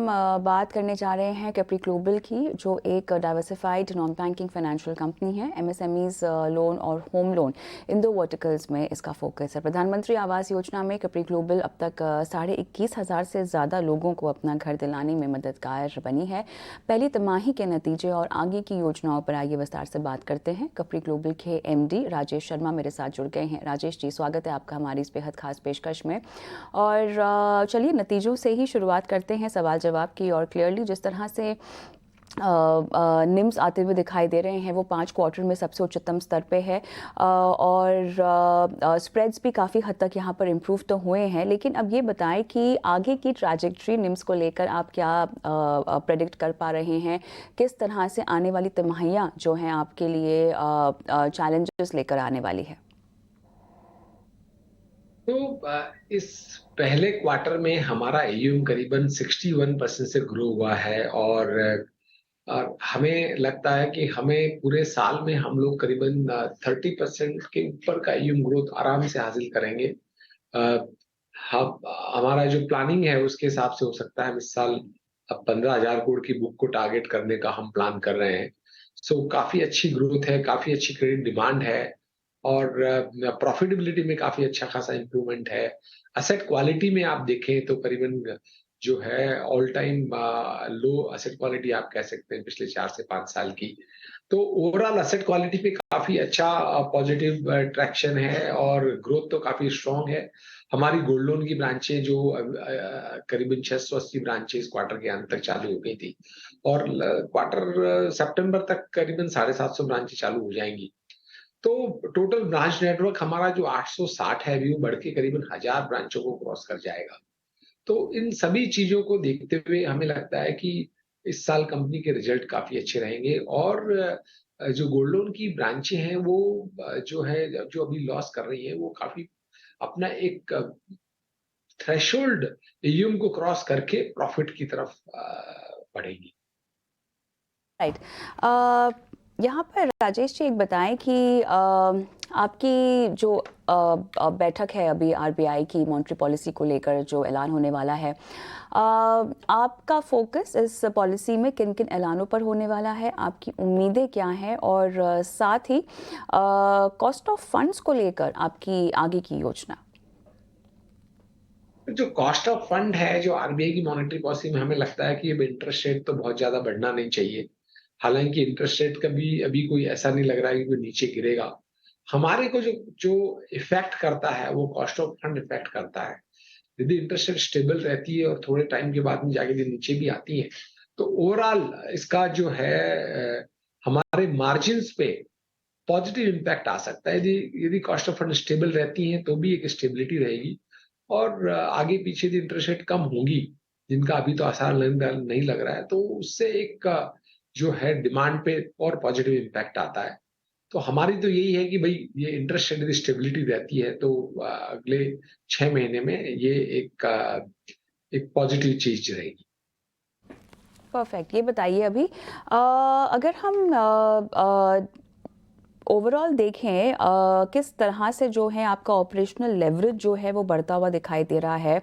बात करने जा रहे हैं कैप्री ग्लोबल की, जो एक diversified non banking financial company है। एमएसएमईज लोन और होम लोन, इन दो वर्टिकल्स में इसका फोकस है। प्रधानमंत्री आवास योजना में कैप्री ग्लोबल अब तक 21,500 से ज़्यादा लोगों को अपना घर दिलाने में मददगार बनी है। पहली तिमाही के नतीजे और आगे की योजनाओं पर आइए विस्तार से बात करते हैं। कैप्री ग्लोबल के एमडी राजेश शर्मा मेरे साथ जुड़ गए हैं। राजेश जी, स्वागत है आपका हमारी इस बेहद खास पेशकश में। और चलिए नतीजों से ही शुरुआत करते हैं सवाल जवाब की। और क्लियरली जिस तरह से निम्स आते हुए दिखाई दे रहे हैं वो 5 क्वार्टर में सबसे उच्चतम स्तर पे है, और स्प्रेड्स भी काफ़ी हद तक यहाँ पर इम्प्रूव तो हुए हैं। लेकिन अब ये बताएं कि आगे की ट्रैजेक्टरी निम्स को लेकर आप क्या प्रेडिक्ट कर पा रहे हैं? किस तरह से आने वाली तिमाहियाँ जो हैं आपके लिए चैलेंजेस लेकर आने वाली है? इस पहले क्वार्टर में हमारा एयूएम करीबन 61% से ग्रो हुआ है। और हमें लगता है कि हमें पूरे साल में हम लोग करीबन 30% के ऊपर का एयूएम ग्रोथ आराम से हासिल करेंगे। अ, हम हमारा जो प्लानिंग है उसके हिसाब से हो सकता है हम इस साल अब 15,000 करोड़ की बुक को टारगेट करने का हम प्लान कर रहे हैं। काफी अच्छी ग्रोथ है, काफी अच्छी क्रेडिट डिमांड है, और प्रॉफिटेबिलिटी में काफी अच्छा खासा इंप्रूवमेंट है। एसेट क्वालिटी में आप देखें तो करीबन जो है ऑल टाइम लो एसेट क्वालिटी आप कह सकते हैं पिछले 4 से 5 साल की। तो ओवरऑल एसेट क्वालिटी पे काफी अच्छा पॉजिटिव ट्रैक्शन है, और ग्रोथ तो काफी स्ट्रांग है। हमारी गोल्ड लोन की ब्रांचें जो करीबन 680 ब्रांचेस क्वार्टर के अंत तक चालू हो गई थी, और क्वार्टर सितंबर तक करीबन 750 ब्रांचें चालू हो जाएंगी। तो टोटल ब्रांच नेटवर्क हमारा जो 860 है अभी वो बढ़ के करीबन 1000 ब्रांचों को क्रॉस कर जाएगा। तो इन सभी चीजों को देखते हुए हमें लगता है कि इस साल कंपनी के रिजल्ट काफी अच्छे रहेंगे। और जो गोल्ड लोन की ब्रांचें हैं वो जो है जो अभी लॉस कर रही हैं वो काफी अपना एक थ्रेशोल्ड एयूएम को क्रॉस करके प्रॉफिट की तरफ बढ़ेगी। राइट। यहाँ पर राजेश जी एक बताएं कि आपकी जो बैठक है अभी आरबीआई की मॉनेटरी पॉलिसी को लेकर जो ऐलान होने वाला है, आपका फोकस इस पॉलिसी में किन किन ऐलानों पर होने वाला है? आपकी उम्मीदें क्या हैं? और साथ ही कॉस्ट ऑफ फंड्स को लेकर आपकी आगे की योजना? जो कॉस्ट ऑफ फंड है जो आरबीआई की मॉनेटरी पॉलिसी में, हमें लगता है कि अब इंटरेस्ट रेट तो बहुत ज्यादा बढ़ना नहीं चाहिए। हालांकि इंटरेस्ट रेट का भी अभी कोई ऐसा नहीं लग रहा है कि कोई नीचे गिरेगा। हमारे को जो जो इफेक्ट करता है वो कॉस्ट ऑफ फंड इफेक्ट करता है। यदि इंटरेस्ट रेट स्टेबल रहती है और थोड़े टाइम के बाद में जाके यदि नीचे भी आती है तो ओवरऑल इसका जो है हमारे मार्जिन पे पॉजिटिव इम्पैक्ट आ सकता है। यदि यदि कॉस्ट ऑफ फंड स्टेबल रहती है तो भी एक स्टेबिलिटी रहेगी। और आगे पीछे यदि इंटरेस्ट रेट कम होगी, जिनका अभी तो आसार नहीं लग रहा है, तो उससे एक जो है डिमांड पे और पॉजिटिव इम्पैक्ट आता है। तो हमारी तो यही है कि भाई ये इंटरेस्ट रेट यदि स्टेबिलिटी रहती है तो अगले 6 महीने में ये एक पॉजिटिव चीज रहेगी। परफेक्ट। ये बताइए अभी अगर हम ओवरऑल देखें किस तरह से जो है आपका ऑपरेशनल लेवरेज जो है वो बढ़ता हुआ दिखाई दे रहा है।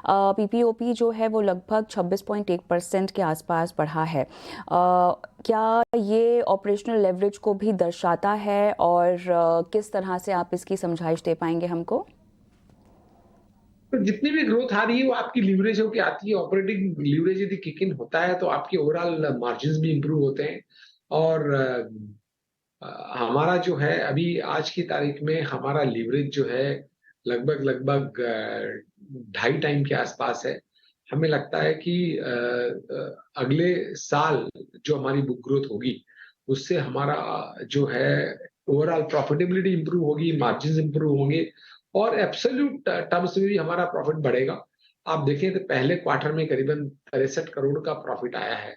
पीपीओपी जो है वो लगभग 26.1% के आसपास बढ़ा है। क्या ये ऑपरेशनल लेवरेज को भी दर्शाता है? और किस तरह से आप इसकी समझाइश दे पाएंगे हमको? तो जितनी भी ग्रोथ आ रही है वो आपकी लीवरेज होके आती है। ऑपरेटिंग लीवरेज यदि किक इन होता है तो आपके ओवरऑल मार्जिन भी इंप्रूव होते हैं। और हमारा जो है अभी आज की तारीख में हमारा लीवरेज जो है लगभग लगभग 2.5 टाइम के आसपास है। हमें लगता है कि अगले साल जो हमारी बुक ग्रोथ होगी उससे हमारा जो है ओवरऑल प्रॉफिटेबिलिटी इंप्रूव होगी, मार्जिन इंप्रूव होंगे, और एब्सोल्यूट टर्म्स में भी हमारा प्रॉफिट बढ़ेगा। आप देखें तो पहले क्वार्टर में करीबन 63 करोड़ का प्रॉफिट आया है।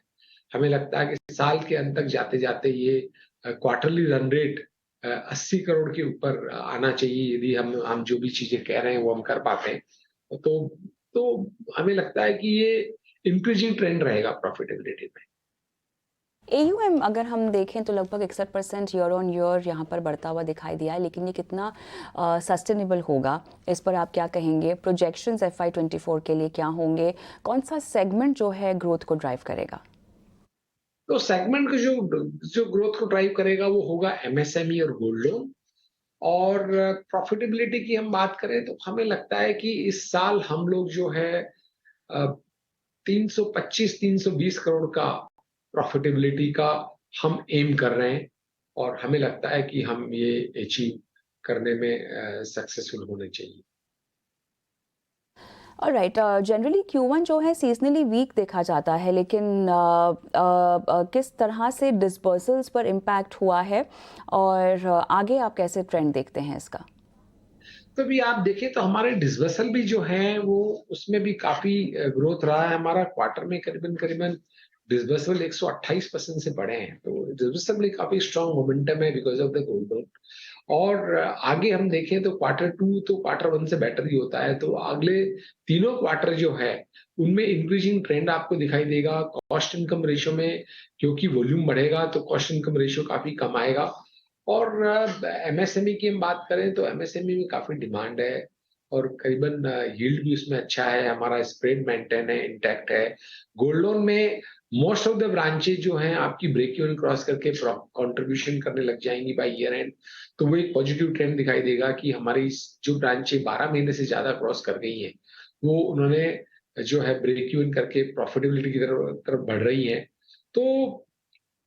हमें लगता है कि साल के अंत तक जाते जाते ये क्वार्टरली रन रेट 80 करोड़ के ऊपर आना चाहिए। यदि हम जो भी चीजें कह रहे हैं वो हम कर पाते हैं तो हमें लगता है कि ये इंक्रीजिंग ट्रेंड रहेगा प्रॉफिटेबिलिटी में। AUM अगर हम देखें तो लगभग 61% ईयर ऑन ईयर यहाँ पर बढ़ता हुआ दिखाई दिया है, लेकिन ये कितना सस्टेनेबल होगा, इस पर आप क्या कहेंगे? प्रोजेक्शंस FY24 के लिए क्या होंगे? कौन सा सेगमेंट जो है ग्रोथ को ड्राइव करेगा? तो सेगमेंट को जो ग्रोथ को ड्राइव करेगा वो होगा एमएसएमई और गोल्ड लोन। और प्रॉफिटेबिलिटी की हम बात करें तो हमें लगता है कि इस साल हम लोग जो है 325-320 करोड़ का प्रॉफिटेबिलिटी का हम एम कर रहे हैं, और हमें लगता है कि हम ये अचीव करने में सक्सेसफुल होने चाहिए। ऑलराइट, जनरली Q1 जो है सीजनली वीक देखा जाता है, लेकिन किस तरह से डिसबर्सल्स पर इम्पैक्ट हुआ है और आगे आप कैसे ट्रेंड देखते हैं इसका? तो अभी आप देखें तो हमारे डिसबर्सल भी जो है वो उसमें भी काफी ग्रोथ रहा है। हमारा क्वार्टर में करीबन करीबन डिसबर्सल 128% से बढ़े हैं, तो डिसबर्सल में काफी स्ट्रांग मोमेंटम है because of the gold loan. और आगे हम देखें तो क्वार्टर 2 तो क्वार्टर 1 से बेटर ही होता है, तो अगले तीनों क्वार्टर जो है उनमें इंक्रीजिंग ट्रेंड आपको दिखाई देगा। कॉस्ट इनकम रेशियो में क्योंकि वॉल्यूम बढ़ेगा तो कॉस्ट इनकम रेशियो काफी कम आएगा। और एमएसएमई की हम बात करें तो एमएसएमई में काफी डिमांड है, और करीबन यील्ड भी उसमें अच्छा है, हमारा स्प्रेड मेंटेन है, इंटैक्ट है। गोल्ड लोन में मोस्ट ऑफ द ब्रांचेज जो हैं आपकी ब्रेक इवन क्रॉस करके कंट्रीब्यूशन करने लग जाएंगी बाय ईयर एंड, तो वो एक पॉजिटिव ट्रेंड दिखाई देगा कि हमारी जो ब्रांचें 12 महीने से ज्यादा क्रॉस कर गई हैं वो उन्होंने जो है ब्रेक इवन करके प्रॉफिटेबिलिटी की तरफ बढ़ रही हैं। तो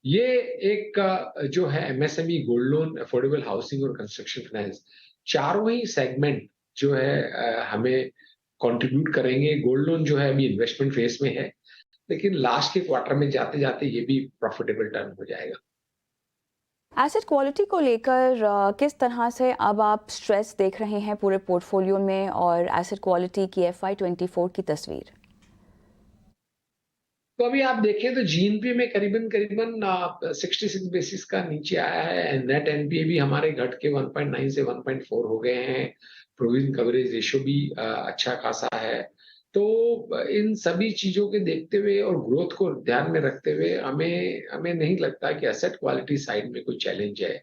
ये एक जो है MSME, gold loan, affordable housing और कंस्ट्रक्शन फाइनेंस, चारों ही सेगमेंट जो है हमें कंट्रीब्यूट करेंगे। गोल्ड लोन जो है अभी इन्वेस्टमेंट फेज में है, लेकिन लास्ट के क्वार्टर में जाते जाते ये भी प्रॉफिटेबल टर्न हो जाएगा। एसेट क्वालिटी को लेकर किस तरह से अब आप स्ट्रेस देख रहे हैं पूरे पोर्टफोलियो में, और एसेट क्वालिटी की FY24 की तस्वीर? तो अभी आप देखें तो जीएनपी में करीबन करीबन 66 बेसिस का नीचे आया है। नेट एनपीए भी हमारे घट के 1.9 से 1.4 हो गए हैं। प्रोविजन कवरेज रेशियो भी अच्छा खासा है। तो इन सभी चीजों के देखते हुए और ग्रोथ को ध्यान में रखते हुए हमें हमें नहीं लगता कि एसेट क्वालिटी साइड में कोई चैलेंज है।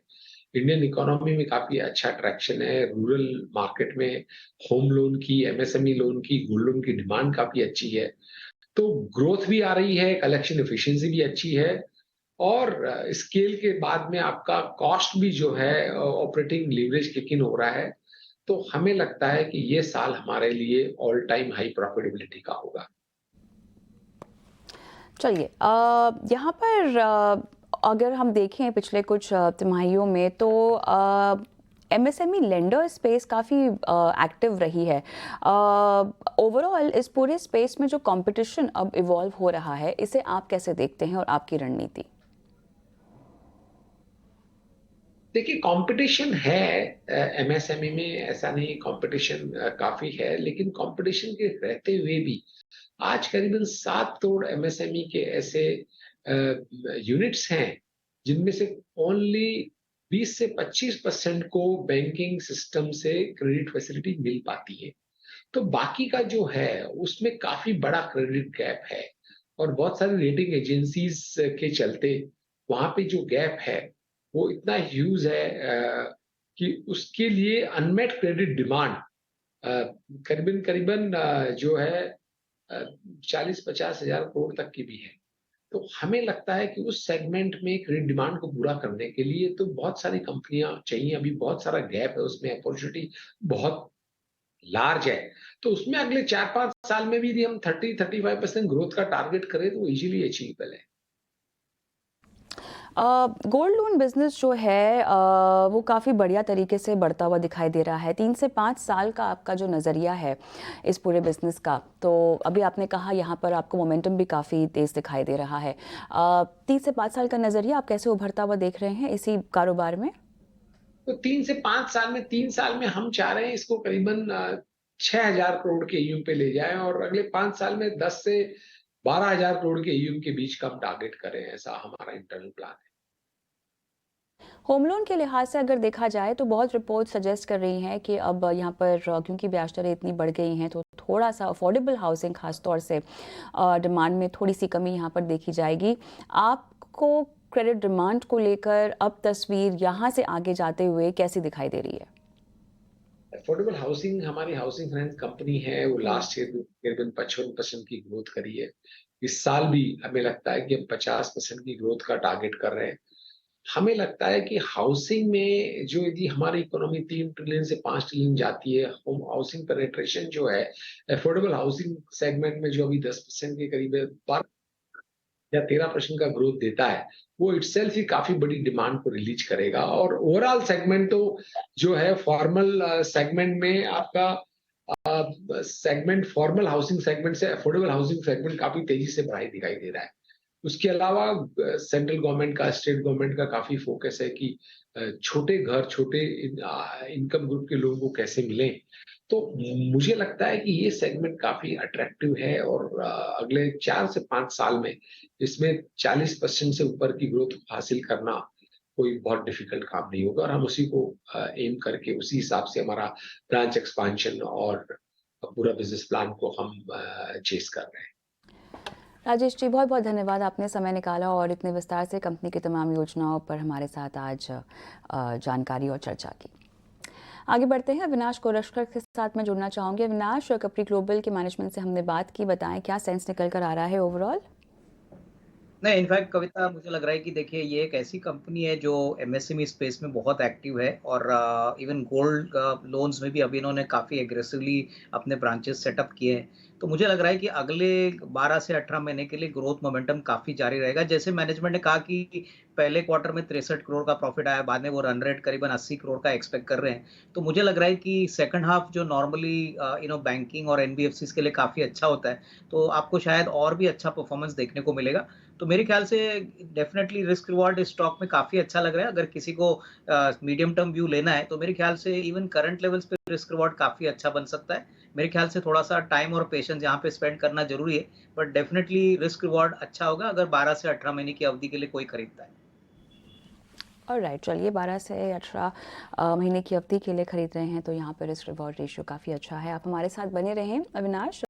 इंडियन इकोनॉमी में काफी अच्छा ट्रैक्शन है। रूरल मार्केट में होम लोन की, एमएसएमई लोन की, गोल्ड लोन की डिमांड काफी अच्छी है। तो ग्रोथ भी आ रही है, कलेक्शन एफिशिएंसी भी अच्छी है, और स्केल के बाद में आपका कॉस्ट भी जो है ऑपरेटिंग लीवरेज किक इन हो रहा है। तो हमें लगता है कि ये साल हमारे लिए ऑल टाइम हाई प्रॉफिटेबिलिटी का होगा। चलिए, यहाँ पर अगर हम देखें पिछले कुछ तिमाहियों में तो MSME लेंडर स्पेस काफ़ी एक्टिव रही है। ओवरऑल इस पूरे स्पेस में जो कंपटीशन अब इवॉल्व हो रहा है, इसे आप कैसे देखते हैं और आपकी रणनीति? देखिए, कंपटीशन है एमएसएमई में, ऐसा नहीं, कंपटीशन काफी है, लेकिन कंपटीशन के रहते हुए भी आज करीबन 7 करोड़ एमएसएमई के ऐसे यूनिट्स हैं जिनमें से ओनली 20 से 25% को बैंकिंग सिस्टम से क्रेडिट फैसिलिटी मिल पाती है। तो बाकी का जो है उसमें काफी बड़ा क्रेडिट गैप है, और बहुत सारी रेटिंग एजेंसीज के चलते वहां पे जो गैप है वो इतना ह्यूज है कि उसके लिए अनमेट क्रेडिट डिमांड करीबन करीबन जो है 40-50 हजार करोड़ तक की भी है। तो हमें लगता है कि उस सेगमेंट में क्रेडिट डिमांड को पूरा करने के लिए तो बहुत सारी कंपनियां चाहिए। अभी बहुत सारा गैप है, उसमें अपॉर्चुनिटी बहुत लार्ज है। तो उसमें अगले 4-5 साल में भी यदि हम 30-35% ग्रोथ का टारगेट करें तो वो इजीली अचीवेबल है। गोल्ड लोन बिजनेस जो है वो काफ़ी बढ़िया तरीके से बढ़ता हुआ दिखाई दे रहा है। 3 से 5 साल का आपका जो नज़रिया है इस पूरे बिजनेस का, तो अभी आपने कहा यहाँ पर आपको मोमेंटम भी काफ़ी तेज़ दिखाई दे रहा है। 3 से 5 साल का नज़रिया आप कैसे उभरता हुआ देख रहे हैं इसी कारोबार में? तो 3 से 5 साल में, 3 साल में हम चाह रहे हैं इसको करीबन 6,000 करोड़ के ईयू पे ले जाएं, और अगले 5 साल में 10 से 12,000 करोड़ के ईयू के बीच का हम टारगेट करें, ऐसा हमारा इंटरनल प्लान है। होम लोन के लिहाज से अगर देखा जाए तो बहुत रिपोर्ट सजेस्ट कर रही हैं कि अब यहाँ पर क्योंकि ब्याज दरें इतनी बढ़ गई हैं तो थोड़ा सा अफोर्डेबल हाउसिंग खास तौर से डिमांड में थोड़ी सी कमी यहाँ पर देखी जाएगी। आप आपको क्रेडिट डिमांड को लेकर अब तस्वीर यहाँ से आगे जाते हुए कैसी दिखाई दे रही है? अफोर्डेबल हाउसिंग हमारी हाउसिंग फाइनेंस कंपनी है, वो लास्ट ईयर तकरीबन 55% की ग्रोथ करी है। इस साल भी हमें लगता है कि हम 50% की ग्रोथ का टारगेट कर रहे हैं। हमें लगता है कि हाउसिंग में जो यदि हमारी इकोनॉमी 3 ट्रिलियन से 5 ट्रिलियन जाती है, होम हाउसिंग पेनिट्रेशन जो है, अफोर्डेबल हाउसिंग सेगमेंट में जो अभी 10% के करीब है, 12 या 13% का ग्रोथ देता है, वो इटसेल्फ ही काफ़ी बड़ी डिमांड को रिलीज़ करेगा और ओवरऑल सेगमेंट तो जो है फॉर्मल सेगमेंट में आपका सेगमेंट फॉर्मल हाउसिंग सेगमेंट से अफोर्डेबल हाउसिंग सेगमेंट काफ़ी तेज़ी से बढ़ाई दिखाई दे रहा है। उसके अलावा सेंट्रल गवर्नमेंट का, स्टेट गवर्नमेंट का काफ़ी फ़ोकस है कि छोटे घर, छोटे इनकम ग्रुप के लोगों को कैसे मिलें। तो मुझे लगता है कि ये सेगमेंट काफ़ी अट्रैक्टिव है और अगले 4 से 5 साल में इसमें 40% से ऊपर की ग्रोथ हासिल करना कोई बहुत डिफ़िकल्ट काम नहीं होगा और हम उसी को एम करके उसी हिसाब से हमारा ब्रांच एक्सपेंशन और पूरा बिज़नेस प्लान को हम चेज़ कर रहे हैं। राजेश जी, बहुत बहुत धन्यवाद, आपने समय निकाला और इतने विस्तार से कंपनी की तमाम योजनाओं पर हमारे साथ आज जानकारी और चर्चा की। आगे बढ़ते हैं, अविनाश कोरशकर के साथ मैं जुड़ना चाहूँगी। अविनाश, कपरी ग्लोबल के मैनेजमेंट से हमने बात की, बताएं क्या सेंस निकल कर आ रहा है ओवरऑल? नहीं, इनफैक्ट कविता मुझे लग रहा है कि देखिए ये एक ऐसी कंपनी है जो एमएसएमई स्पेस में बहुत एक्टिव है और इवन गोल्ड लोन्स में भी अभी इन्होंने काफ़ी एग्रेसिवली अपने ब्रांचेस सेटअप किए हैं। तो मुझे लग रहा है कि अगले 12 से 18 महीने के लिए ग्रोथ मोमेंटम काफ़ी जारी रहेगा। जैसे मैनेजमेंट ने कहा कि पहले क्वार्टर में 63 करोड़ का प्रॉफिट आया, बाद में वो रन रेट करीबन 80 करोड़ का एक्सपेक्ट कर रहे हैं। तो मुझे लग रहा है कि सेकंड हाफ जो नॉर्मली बैंकिंग और एनबीएफसीज़ के लिए काफ़ी अच्छा होता है, तो आपको शायद और भी अच्छा परफॉर्मेंस देखने को मिलेगा। तो मेरे ख्याल से डेफिनेटली रिस्क रिवार्ड इस स्टॉक में काफ़ी अच्छा लग रहा है। अगर किसी को मीडियम टर्म व्यू लेना है, तो मेरे ख्याल से इवन करंट लेवल्स पे रिस्क रिवार्ड काफ़ी अच्छा बन सकता है। मेरे ख्याल से थोड़ा-सा टाइम और पेशेंस यहाँ पे स्पेंड करना ज़रूरी है, बट डेफिनेटली रिस्क रिवार्ड अच्छा होगा अगर 12 से 18 महीने की अवधि के लिए कोई खरीदता है। ऑलराइट, चलिए 12 से 18 महीने की अवधि के लिए खरीद रहे हैं तो यहाँ पर रिस्क रिवॉर्ड रेशियो काफ़ी अच्छा है। आप हमारे साथ बने रहें अविनाश।